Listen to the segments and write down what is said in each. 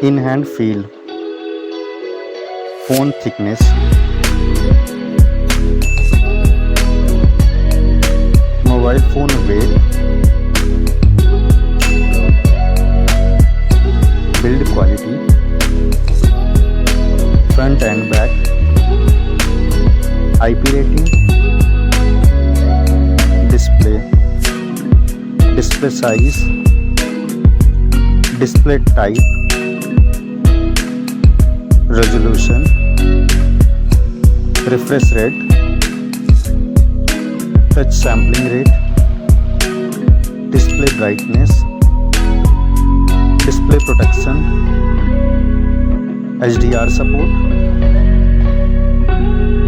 In hand feel, phone thickness, mobile phone weight, build quality, front and back, IP rating, display size, display type, resolution, refresh rate, touch sampling rate, display brightness, display protection, HDR support,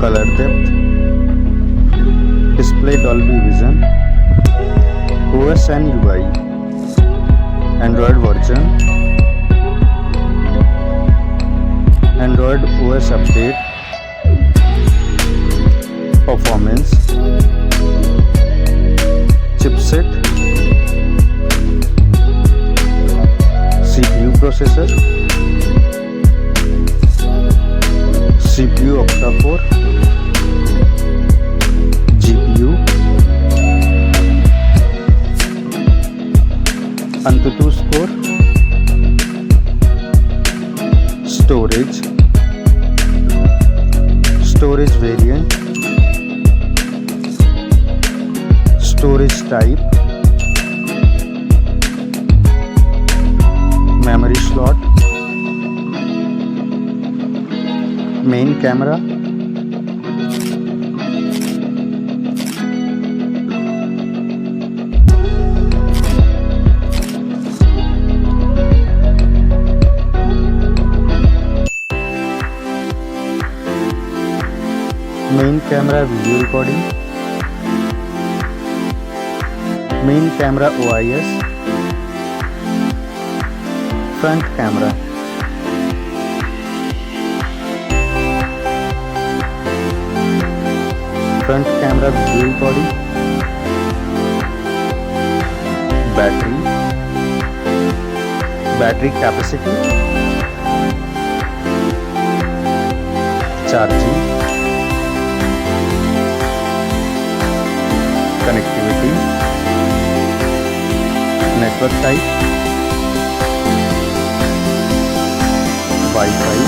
color depth, display Dolby Vision, OS and UI, Android version, Android OS update, performance, chipset, CPU processor, CPU octa-core, GPU, AnTuTu score, storage variant, storage type, memory slot, main camera, main camera video recording, main camera OIS, front camera, front camera video recording, battery capacity, charging, connectivity, network type, Wi-Fi,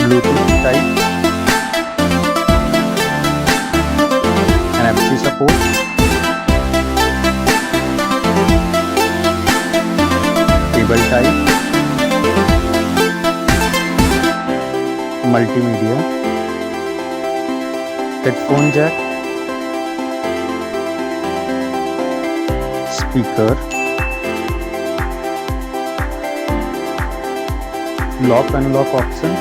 Bluetooth type, NFC support, cable type, multimedia, headphone jack, speaker, lock unlock option,